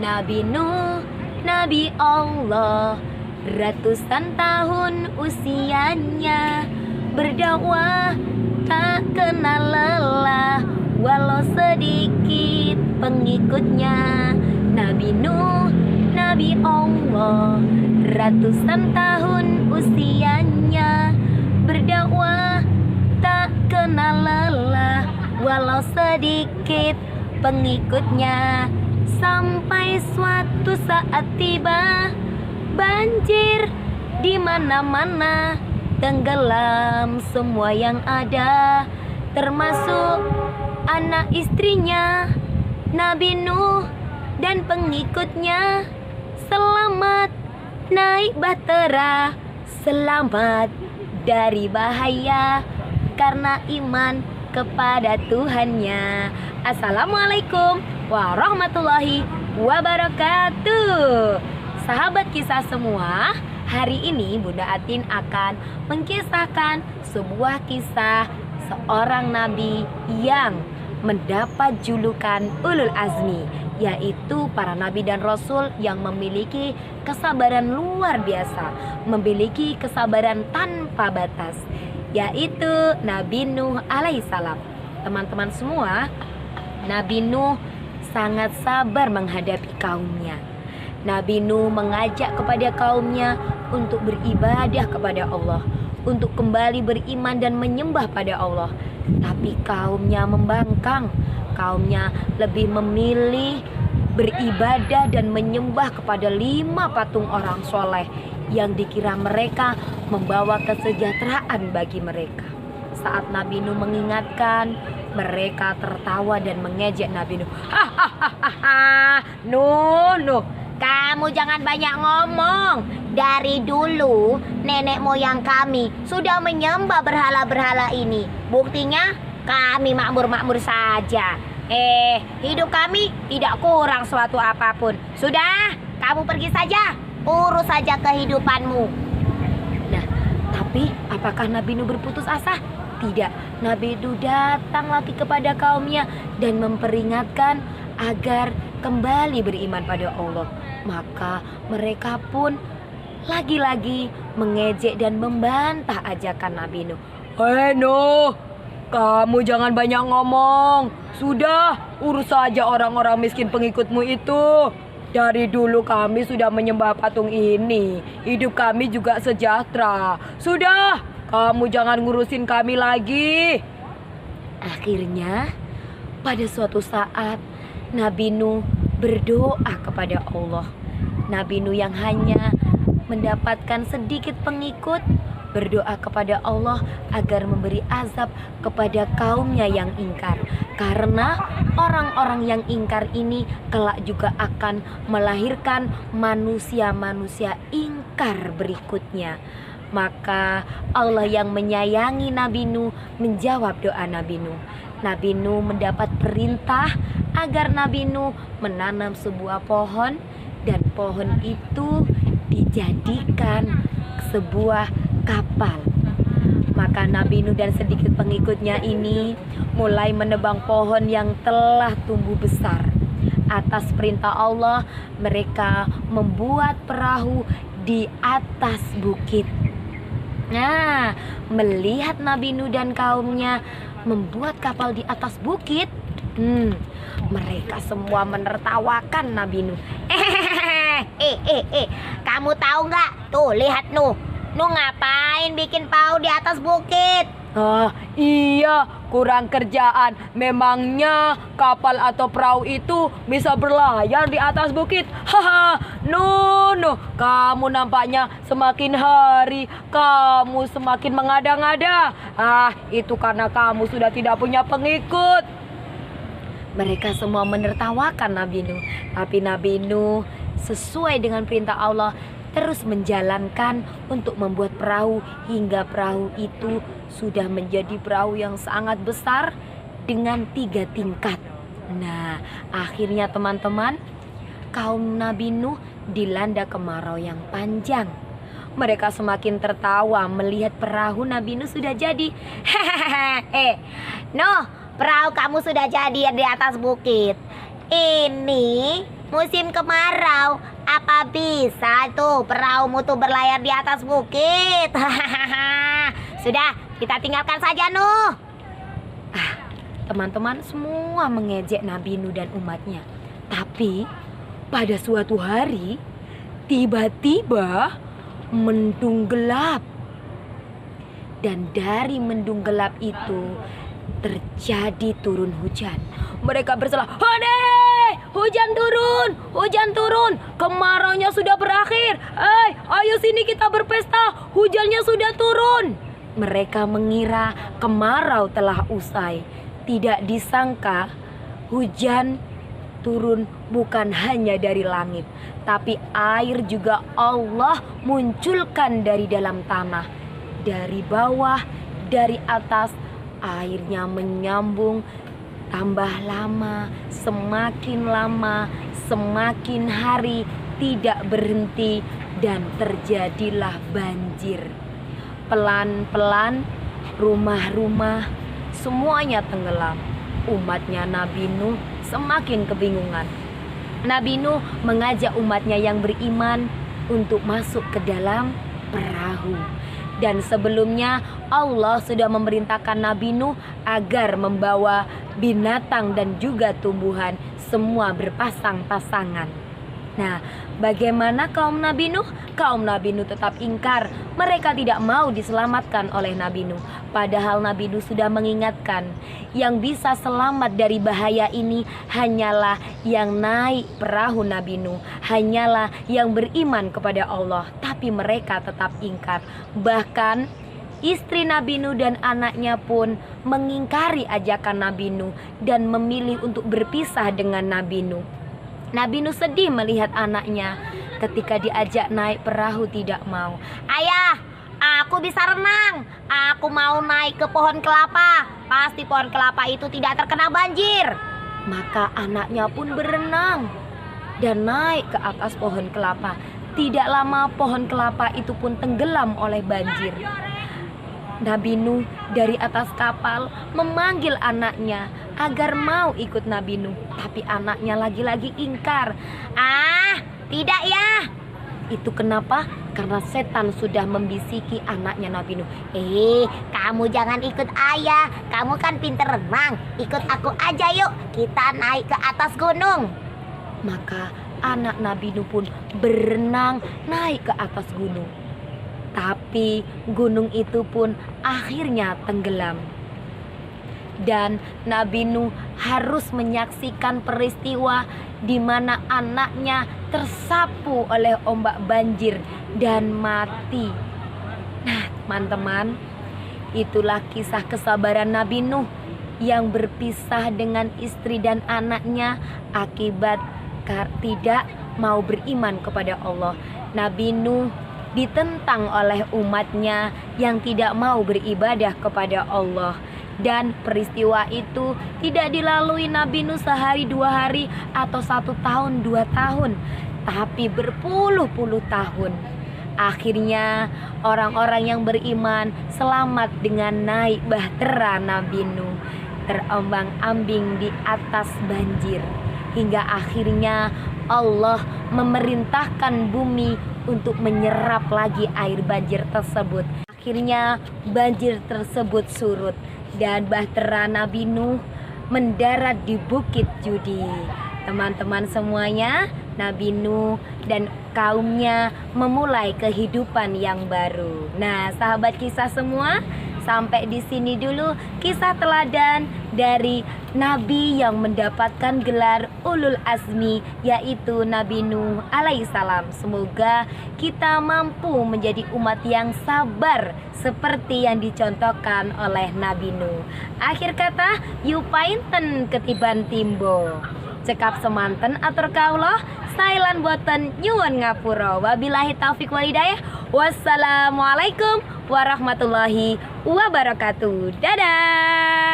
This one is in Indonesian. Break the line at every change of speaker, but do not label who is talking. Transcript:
Nabi Nuh, Nabi Allah, ratusan tahun usianya, berdakwah tak kenal lelah, walau sedikit pengikutnya. Nabi Nuh, Nabi Allah, ratusan tahun usianya, berdakwah tak kenal lelah, walau sedikit pengikutnya. Sampai suatu saat tiba, banjir di mana-mana, tenggelam semua yang ada, termasuk anak istrinya. Nabi Nuh dan pengikutnya selamat naik bahtera, selamat dari bahaya karena iman kepada Tuhannya. Assalamualaikum warahmatullahi wabarakatuh. Sahabat kisah semua, hari ini Bunda Atin akan mengkisahkan sebuah kisah seorang nabi yang mendapat julukan Ulul Azmi, yaitu para nabi dan rasul yang memiliki kesabaran luar biasa, memiliki kesabaran tanpa batas, yaitu Nabi Nuh alaihissalam. Teman-teman semua, Nabi Nuh sangat sabar menghadapi kaumnya. Nabi Nuh mengajak kepada kaumnya untuk beribadah kepada Allah, untuk kembali beriman dan menyembah pada Allah. Tapi kaumnya membangkang, kaumnya lebih memilih beribadah dan menyembah kepada 5 patung orang soleh yang dikira mereka membawa kesejahteraan bagi mereka. Saat Nabi Nuh mengingatkan, mereka tertawa dan mengejek Nabi Nuh. Hahaha, Nuh, kamu jangan banyak ngomong. Dari dulu nenek moyang kami sudah menyembah berhala-berhala ini. Buktinya kami makmur-makmur saja. Hidup kami tidak kurang suatu apapun. Sudah, kamu pergi saja, urus saja kehidupanmu. Nah, tapi apakah Nabi Nuh berputus asa? Tidak. Nabi Nuh datang lagi kepada kaumnya dan memperingatkan agar kembali beriman pada Allah. Maka mereka pun lagi-lagi mengejek dan membantah ajakan Nabi Nuh. Nuh, kamu jangan banyak ngomong. Sudah, urus saja orang-orang miskin pengikutmu itu. Dari dulu kami sudah menyembah patung ini. Hidup kami juga sejahtera. Sudah, kamu jangan ngurusin kami lagi. Akhirnya, pada suatu saat, Nabi Nuh berdoa kepada Allah. Nabi Nuh yang hanya mendapatkan sedikit pengikut berdoa kepada Allah agar memberi azab kepada kaumnya yang ingkar, karena orang-orang yang ingkar ini kelak juga akan melahirkan manusia-manusia ingkar berikutnya. Maka Allah yang menyayangi Nabi Nuh menjawab doa Nabi Nuh. Nabi Nuh mendapat perintah agar Nabi Nuh menanam sebuah pohon, dan pohon itu dijadikan sebuah kapal. Maka Nabi Nuh dan sedikit pengikutnya ini mulai menebang pohon yang telah tumbuh besar. Atas perintah Allah, mereka membuat perahu di atas bukit. Nah, melihat Nabi Nuh dan kaumnya membuat kapal di atas bukit, mereka semua menertawakan Nabi Nuh. Kamu tahu nggak? Tuh, lihat Nuh. Nuh ngapain bikin perahu di atas bukit? Iya, kurang kerjaan. Memangnya kapal atau perahu itu bisa berlayar di atas bukit? Haha, Nuh, kamu nampaknya semakin hari kamu semakin mengada-ngada. Itu karena kamu sudah tidak punya pengikut. Mereka semua menertawakan Nabi Nuh. Tapi Nabi Nuh sesuai dengan perintah Allah terus menjalankan untuk membuat perahu, hingga perahu itu sudah menjadi perahu yang sangat besar dengan 3 tingkat. Nah, akhirnya teman-teman, kaum Nabi Nuh dilanda kemarau yang panjang. Mereka semakin tertawa melihat perahu Nabi Nuh sudah jadi. Nuh, perahu kamu sudah jadi di atas bukit. Ini
musim kemarau. Apa bisa tuh perahumu tuh berlayar di atas bukit? Sudah, kita tinggalkan saja, Nuh.
Teman-teman semua mengejek Nabi Nuh dan umatnya. Tapi pada suatu hari tiba-tiba mendung gelap. Dan dari mendung gelap itu terjadi turun hujan. Mereka berselah, "Hore! Hujan turun, kemaraunya sudah berakhir. Ayo sini kita berpesta, hujannya sudah turun." Mereka mengira kemarau telah usai. Tidak disangka hujan turun bukan hanya dari langit, tapi air juga Allah munculkan dari dalam tanah. Dari bawah, dari atas, airnya menyambung. Tambah lama, semakin hari tidak berhenti dan terjadilah banjir. Pelan-pelan rumah-rumah semuanya tenggelam. Umatnya Nabi Nuh semakin kebingungan. Nabi Nuh mengajak umatnya yang beriman untuk masuk ke dalam perahu. Dan sebelumnya Allah sudah memerintahkan Nabi Nuh agar membawa binatang dan juga tumbuhan, semua berpasang-pasangan. Nah, bagaimana kaum Nabi Nuh? Kaum Nabi Nuh tetap ingkar. Mereka tidak mau diselamatkan oleh Nabi Nuh. Padahal Nabi Nuh sudah mengingatkan, yang bisa selamat dari bahaya ini hanyalah yang naik perahu Nabi Nuh, hanyalah yang beriman kepada Allah. Tapi mereka tetap ingkar. Bahkan istri Nabi Nuh dan anaknya pun mengingkari ajakan Nabi Nuh dan memilih untuk berpisah dengan Nabi Nuh. Nabi Nuh sedih melihat anaknya. Ketika diajak naik perahu tidak mau. "Ayah, aku bisa renang. Aku mau naik ke pohon kelapa. Pasti pohon kelapa itu tidak terkena banjir." Maka anaknya pun berenang dan naik ke atas pohon kelapa. Tidak lama pohon kelapa itu pun tenggelam oleh banjir. Nabi Nuh dari atas kapal memanggil anaknya agar mau ikut Nabi Nuh. Tapi anaknya lagi-lagi ingkar. Tidak ya." Itu kenapa? Karena setan sudah membisiki anaknya Nabi Nuh. Kamu jangan ikut ayah. Kamu kan pinter renang. Ikut aku aja yuk. Kita naik ke atas gunung. Maka anak Nabi Nuh pun berenang naik ke atas gunung. Tapi gunung itu pun akhirnya tenggelam. Dan Nabi Nuh harus menyaksikan peristiwa di mana anaknya tersapu oleh ombak banjir dan mati. Nah, teman-teman, itulah kisah kesabaran Nabi Nuh yang berpisah dengan istri dan anaknya akibat tidak mau beriman kepada Allah. Nabi Nuh ditentang oleh umatnya yang tidak mau beribadah kepada Allah. Dan peristiwa itu tidak dilalui Nabi Nuh sehari 2 hari atau 1 tahun 2 tahun, tapi berpuluh-puluh tahun. Akhirnya orang-orang yang beriman selamat dengan naik bahtera Nabi Nuh, terombang-ambing di atas banjir. Hingga akhirnya Allah memerintahkan bumi untuk menyerap lagi air banjir tersebut. Akhirnya banjir tersebut surut dan bahtera Nabi Nuh mendarat di Bukit Judi. Teman-teman semuanya, Nabi Nuh dan kaumnya memulai kehidupan yang baru. Nah, sahabat kisah semua, sampai di sini dulu kisah teladan dari Nabi yang mendapatkan gelar Ulul Azmi, yaitu Nabi Nuh alaihissalam. Semoga kita mampu menjadi umat yang sabar seperti yang dicontohkan oleh Nabi Nuh. Akhir kata, yupainten ketiban timbo. Cekap semanten atur kaulah, sailan boten nyuwun ngapura. Wabillahi taufik walhidayah. Wassalamualaikum warahmatullahi wabarakatuh. Dadah.